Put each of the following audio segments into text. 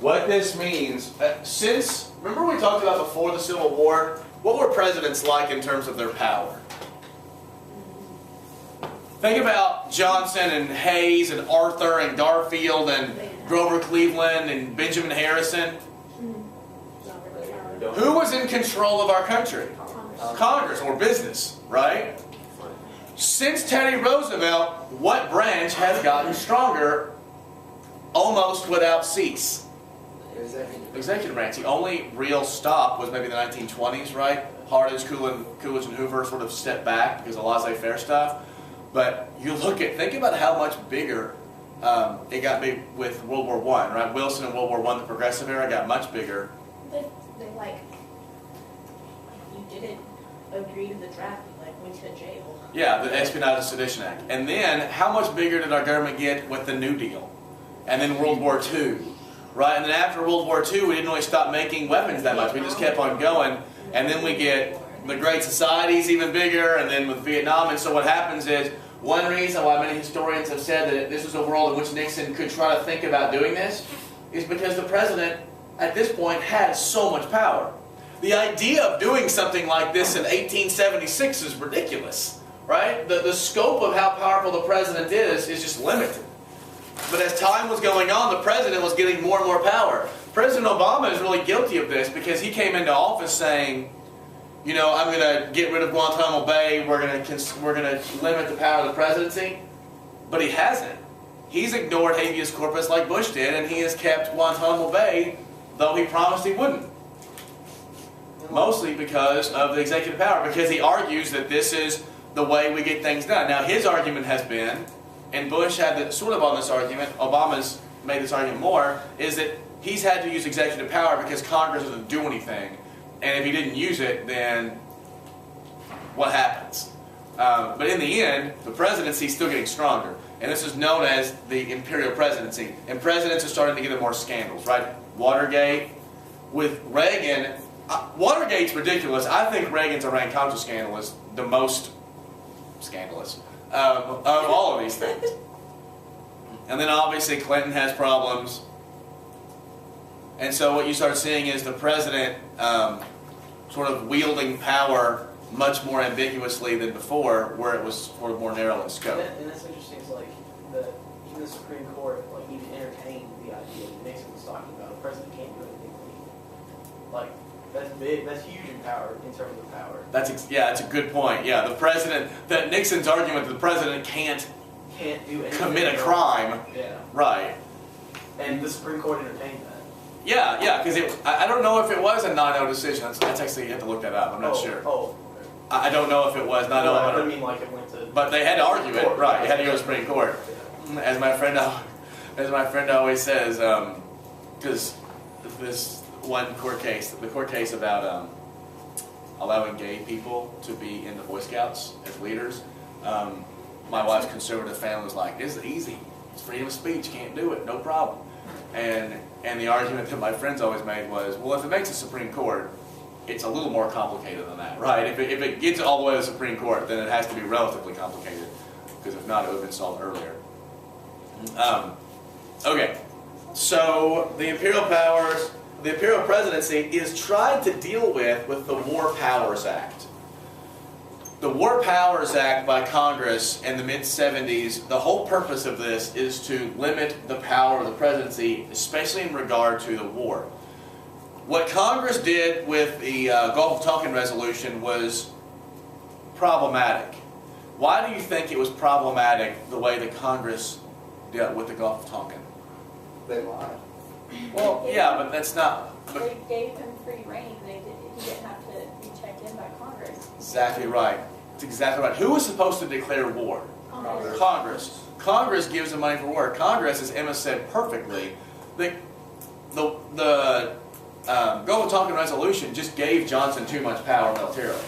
What this means, remember we talked about before the Civil War, what were presidents like in terms of their power? Think about Johnson and Hayes and Arthur and Garfield and Grover Cleveland and Benjamin Harrison. Who was in control of our country? Congress, or business, right? Since Teddy Roosevelt, what branch has gotten stronger almost without cease? Executive branch. The only real stop was maybe the 1920s, right? Hardage, Coolidge, and Hoover sort of stepped back because of laissez-faire stuff. But you think about how much bigger it got big with World War I, right? Wilson and World War I, the Progressive era, got much bigger. But you didn't agree to the draft, you went to jail. Yeah, the Espionage and Sedition Act. And then, how much bigger did our government get with the New Deal? And then World War II, right? And then after World War II, we didn't really stop making weapons that much. We just kept on going. And then we get the Great Society's even bigger, and then with Vietnam. And so what happens is, one reason why many historians have said that this was a world in which Nixon could try to think about doing this is because the president, at this point, had so much power. The idea of doing something like this in 1876 is ridiculous, right? The scope of how powerful the president is just limited. But as time was going on, the president was getting more and more power. President Obama is really guilty of this because he came into office saying, you know, I'm going to get rid of Guantanamo Bay, we're going to limit the power of the presidency. But he hasn't. He's ignored habeas corpus like Bush did, and he has kept Guantanamo Bay, though he promised he wouldn't. Mostly because of the executive power, because he argues that this is the way we get things done. Now, his argument has been, and Bush had sort of on this argument, Obama's made this argument more, is that he's had to use executive power because Congress doesn't do anything. And if he didn't use it, then what happens? But in the end, the presidency is still getting stronger. And this is known as the imperial presidency. And presidents are starting to get more scandals, right? Watergate. With Reagan, Watergate's ridiculous. I think Reagan's Iran Contra scandal is the most scandalous of all of these things. And then obviously Clinton has problems. And so what you start seeing is the president sort of wielding power much more ambiguously than before, where it was sort of more narrow in scope. And that's interesting. It's like even the Supreme Court, even entertained the idea that Nixon was talking about. The president can't do anything clean. That's big. That's huge in power, in terms of power. That's a good point. Yeah, the president, that Nixon's argument that the president can't do anything, commit a crime. Yeah. Right. And the Supreme Court entertained that. Yeah, because I don't know if it was a 9-0 decision. That's actually, you have to look that up. I'm not sure. I don't know if it was 9-0. I don't mean like it went to. But they had to argue it, right? It had to go to the Supreme Court. Yeah. As my friend always says, because this one court case, the court case about allowing gay people to be in the Boy Scouts as leaders, my wife's conservative family was like, "This is easy. It's freedom of speech. Can't do it. No problem." And the argument that my friends always made was, well, if it makes the Supreme Court, it's a little more complicated than that, right? If it gets all the way to the Supreme Court, then it has to be relatively complicated, because if not, it would have been solved earlier. Okay, so the imperial powers, the imperial presidency is tried to deal with the War Powers Act. The War Powers Act by Congress in the mid-70s, the whole purpose of this is to limit the power of the presidency, especially in regard to the war. What Congress did with the Gulf of Tonkin resolution was problematic. Why do you think it was problematic the way that Congress dealt with the Gulf of Tonkin? They lied. Well, yeah, but that's not... They gave him free reign. He didn't have to be checked in by Congress. Exactly right. That's exactly right. Who was supposed to declare war? Congress. Congress gives the money for war. Congress, as Emma said perfectly, the Gulf of Tonkin resolution just gave Johnson too much power militarily.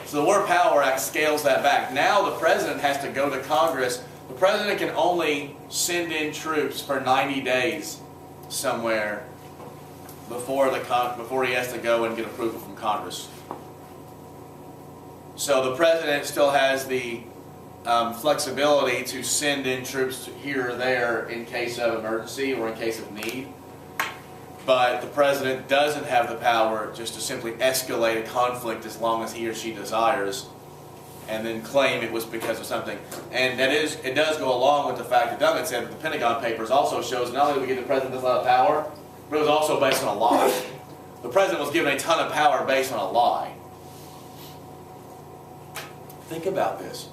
So the War Power Act scales that back. Now the president has to go to Congress. The president can only send in troops for 90 days somewhere before he has to go and get approval from Congress. So the president still has the flexibility to send in troops here or there in case of emergency or in case of need. but the president doesn't have the power just to simply escalate a conflict as long as he or she desires, and then claim it was because of something. And it does go along with the fact that Duggan said that the Pentagon Papers also shows not only did we give the president this lot of power, but it was also based on a lie. The president was given a ton of power based on a lie. Think about this.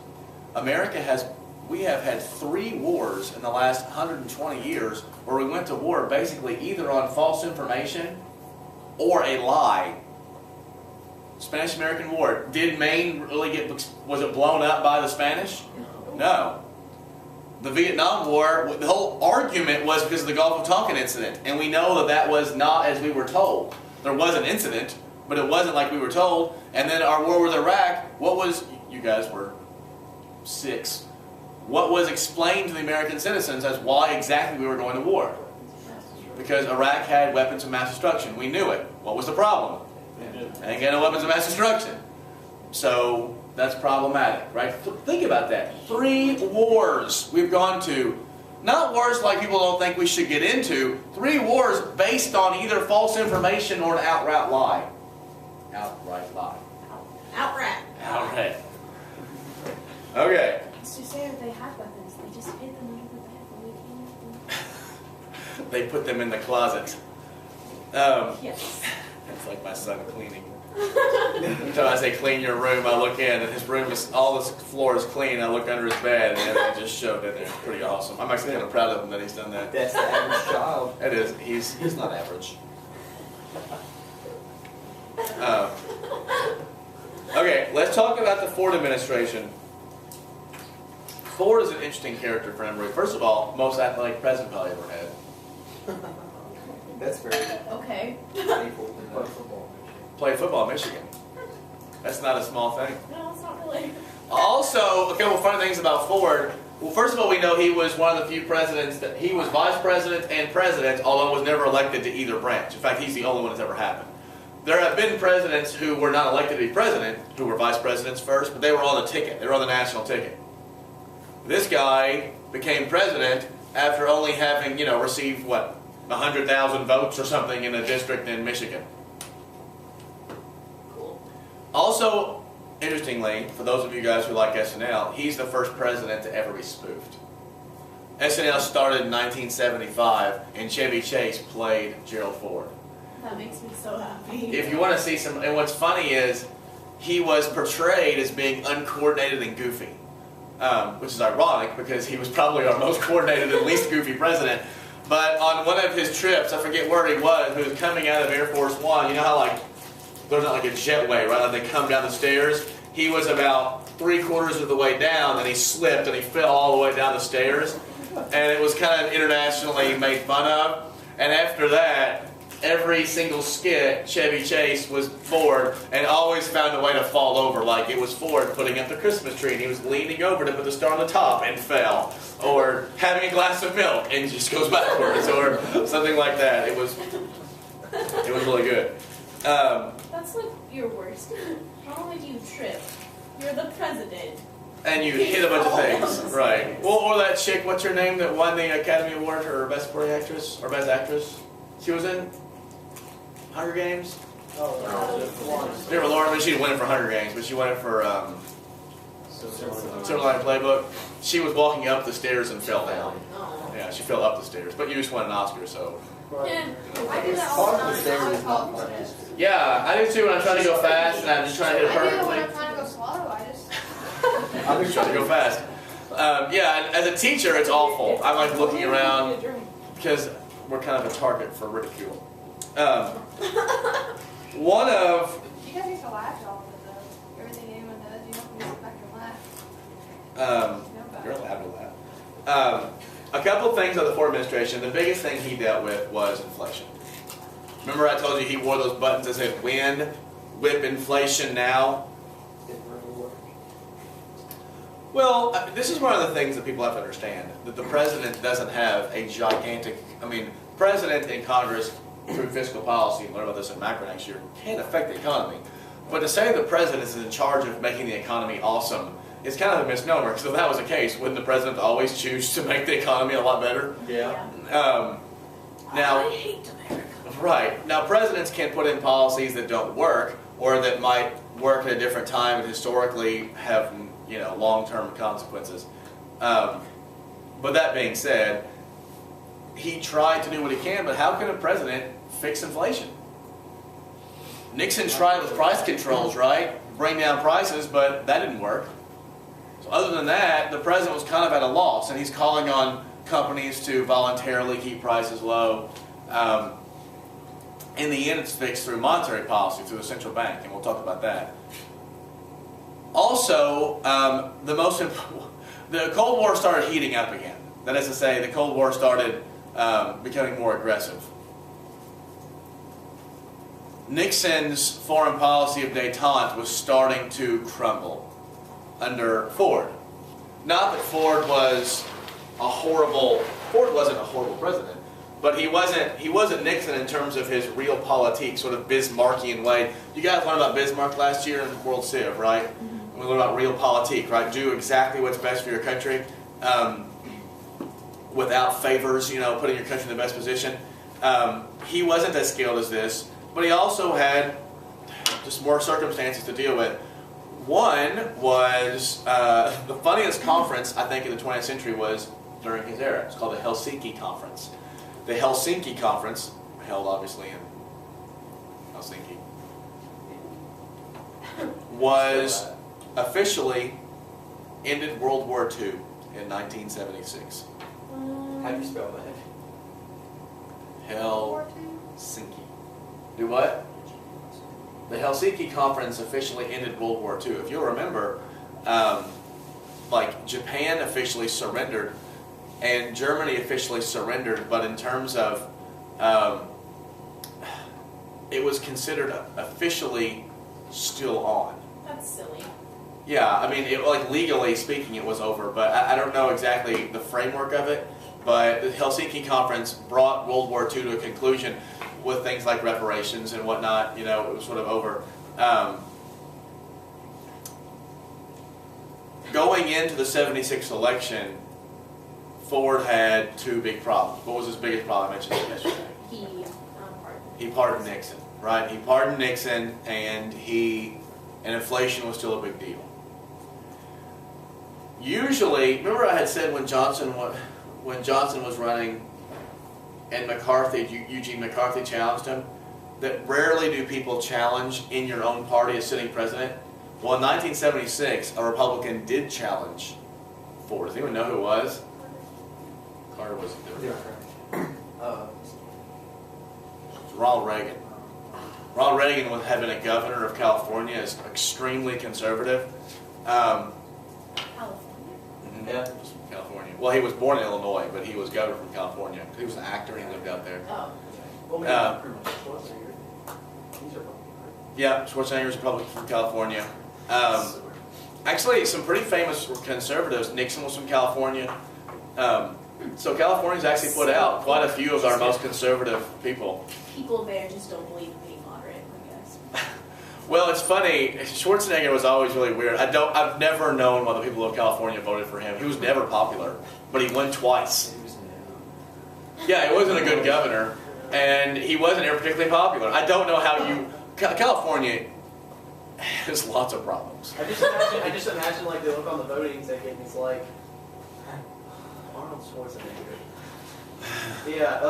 We have had 3 wars in the last 120 years where we went to war basically either on false information or a lie. Spanish-American War. Did Maine really was it blown up by the Spanish? No. The Vietnam War, the whole argument was because of the Gulf of Tonkin incident. And we know that that was not as we were told. There was an incident, but it wasn't like we were told. And then our war with Iraq, you guys were 6. What was explained to the American citizens as why exactly we were going to war? Because Iraq had weapons of mass destruction. We knew it. What was the problem? They ain't got no weapons of mass destruction. So that's problematic, right? Think about that. 3 wars we've gone to. Not wars like people don't think we should get into. 3 wars based on either false information or an outright lie. Outright lie. Outright. Okay. It's to say if they had weapons, they just hid them under the bed when we came. They put them in the closet. Yes. It's like my son cleaning. Every time I say clean your room, I look in and his room is, all the floor is clean. I look under his bed and everything just shoved in there. It's pretty awesome. I'm actually kind of proud of him that he's done that. That's the average child. It is. He's not average. Okay, let's talk about the Ford administration. Ford is an interesting character for Emory. First of all, most athletic president probably ever had. That's very Okay. painful to play football. Played football at Michigan. That's not a small thing. No, it's not really. Also, a couple funny things about Ford. Well, first of all, we know he was one of the few presidents that he was vice president and president, although was never elected to either branch. In fact, he's the only one that's ever happened. There have been presidents who were not elected to be president, who were vice presidents first, but they were on the ticket. They were on the national ticket. This guy became president after only having, received, 100,000 votes or something in a district in Michigan. Cool. Also, interestingly, for those of you guys who like SNL, he's the first president to ever be spoofed. SNL started in 1975, and Chevy Chase played Gerald Ford. That makes me so happy. If you want to see and what's funny is, he was portrayed as being uncoordinated and goofy. Which is ironic because he was probably our most coordinated and least goofy president. But on one of his trips, I forget where he was coming out of Air Force One. You know how there's not like a jetway, right? Like they come down the stairs. He was about 3/4 of the way down, and he slipped and he fell all the way down the stairs. And it was kind of internationally made fun of. And after that, every single skit, Chevy Chase was Ford and always found a way to fall over. Like it was Ford putting up the Christmas tree and he was leaning over to put the star on the top and fell. Or having a glass of milk and just goes backwards or something like that. It was really good. That's like your worst. Not only do you trip, you're the president. And you hit a bunch of things. Right. Well, or that chick, what's her name, that won the Academy Award for Best Supporting Actress or Best Actress? She was in Hunger Games? Never Lauren, she didn't win it for Hunger Games, but she won it for Silver Lining Playbook. She was walking up the stairs and fell down. Yeah, she fell up the stairs. But you just won an Oscar, so. Yeah, I do that all Part the of the time. stairs is not I fun. Yeah, I do too when I'm trying to go fast and I'm just trying to hit it do it when perfectly. I'm trying to go slow. I just. I'm just trying to go fast. Yeah, as a teacher, it's awful. I like looking around because we're kind of a target for ridicule. One of You guys used to laugh at all of it though. Everything anyone does, you have to sit back and laugh. you're allowed to laugh. A couple things on the Ford administration. The biggest thing he dealt with was inflation. Remember I told you he wore those buttons that said "Win, whip inflation now." Didn't really work. Well, this is one of the things that people have to understand, that the president doesn't have a gigantic, president and Congress, through fiscal policy, and learn about this in macro next year, can affect the economy. But to say the president is in charge of making the economy awesome is kind of a misnomer, because if that was the case, wouldn't the president always choose to make the economy a lot better? Yeah. Now, I hate America. Right. Now, presidents can put in policies that don't work or that might work at a different time and historically have, long-term consequences. But that being said, he tried to do what he can, but how can a president fix inflation? Nixon tried with price controls, right? Bring down prices, but that didn't work. So other than that, the president was kind of at a loss, and he's calling on companies to voluntarily keep prices low. In the end, it's fixed through monetary policy, through the central bank, and we'll talk about that. Also, the Cold War started heating up again. That is to say, the Cold War started becoming more aggressive. Nixon's foreign policy of détente was starting to crumble under Ford. Not that Ford wasn't a horrible president, but he wasn't Nixon in terms of his realpolitik, sort of Bismarckian way. You guys learned about Bismarck last year in World Civ, right? We learned about realpolitik, right? Do exactly what's best for your country, without favors, putting your country in the best position. He wasn't as skilled as this, but he also had just more circumstances to deal with. One was the funniest conference, I think, in the 20th century was during his era. It's called the Helsinki Conference. The Helsinki Conference, held obviously in Helsinki, was officially ended World War II in 1976. How do you spell that? Helsinki. Do what? The Helsinki Conference officially ended World War II. If you'll remember, Japan officially surrendered and Germany officially surrendered, but in terms of, it was considered officially still on. That's silly. Yeah, I mean, legally speaking, it was over, but I don't know exactly the framework of it. But the Helsinki Conference brought World War II to a conclusion with things like reparations and whatnot. It was sort of over. Going into the '76 election, Ford had two big problems. What was his biggest problem? I mentioned it yesterday. He pardoned Nixon, right? He pardoned Nixon, and inflation was still a big deal. Usually, remember I had said when Johnson was running and Eugene McCarthy challenged him, that rarely do people challenge in your own party a sitting president. Well, in 1976, a Republican did challenge Ford. Does anyone know who it was? Carter was there. It's Ronald Reagan. Ronald Reagan had been a governor of California, is extremely conservative. California? Yeah. California. Well, he was born in Illinois, but he was governor from California. He was an actor. He lived out there. Oh. Well, pretty much Schwarzenegger. He's Republican. Yeah, Schwarzenegger's Republican from California. Actually, some pretty famous conservatives. Nixon was from California. So California's actually put out quite a few of our most conservative people. People there just don't believe in being moderate, I guess. Well, it's funny. Schwarzenegger was always really weird. I've never known why the people of California voted for him. He was never popular, but he won twice. Yeah, he wasn't a good governor, and he wasn't ever particularly popular. I don't know how California has lots of problems. I just imagine they look on the voting ticket and it's like Arnold Schwarzenegger. Yeah,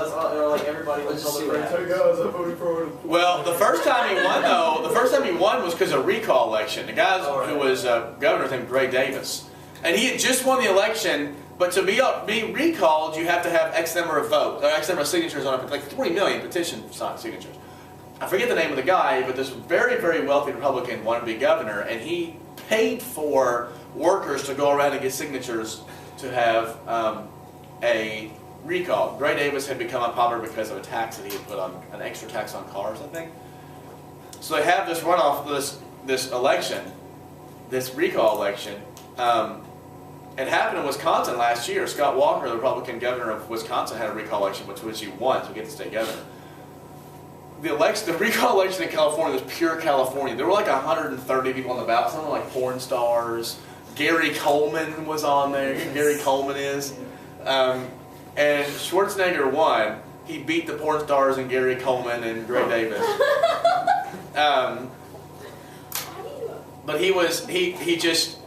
everybody looks on the friends. Hey guys, I voted for him. Well, the first time he won was because of a recall election. The guy who was governor was named Gray Davis, and he had just won the election. But to be recalled, you have to have X number of votes, or X number of signatures on it, like 3 million petition signatures. I forget the name of the guy, but this very, very wealthy Republican wanted to be governor, and he paid for workers to go around and get signatures to have a recall. Gray Davis had become unpopular because of a tax that he had put on, an extra tax on cars, I think. So they have this runoff, this election, this recall election. It happened in Wisconsin last year. Scott Walker, the Republican governor of Wisconsin, had a recall election, which he won to get the state governor. The recall election in California was pure California. There were like 130 people on the ballot, some like porn stars. Gary Coleman was on there. Gary Coleman is. And Schwarzenegger won. he beat the porn stars and Gary Coleman and Gray Davis. How do you? But he just.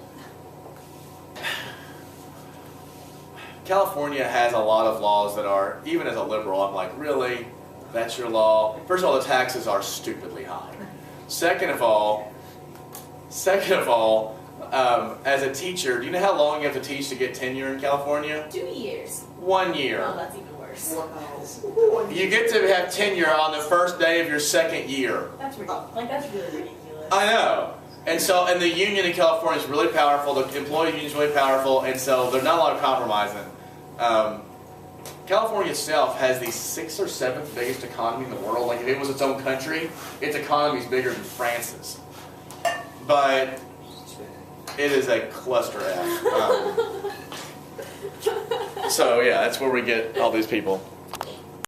California has a lot of laws that are, even as a liberal, I'm like, really? That's your law? First of all, the taxes are stupidly high. Second of all, as a teacher, do you know how long you have to teach to get tenure in California? 2 years. 1 year. Oh, that's even worse. Wow. You get to have tenure on the first day of your second year. That's ridiculous. Like, that's really ridiculous. I know. And so, and the union in California is really powerful. The employee union is really powerful, and so there's not a lot of compromising. California itself has the 6th or 7th biggest economy in the world. Like, if it was its own country, its economy is bigger than France's. But it is a cluster F. So yeah, that's where we get all these people.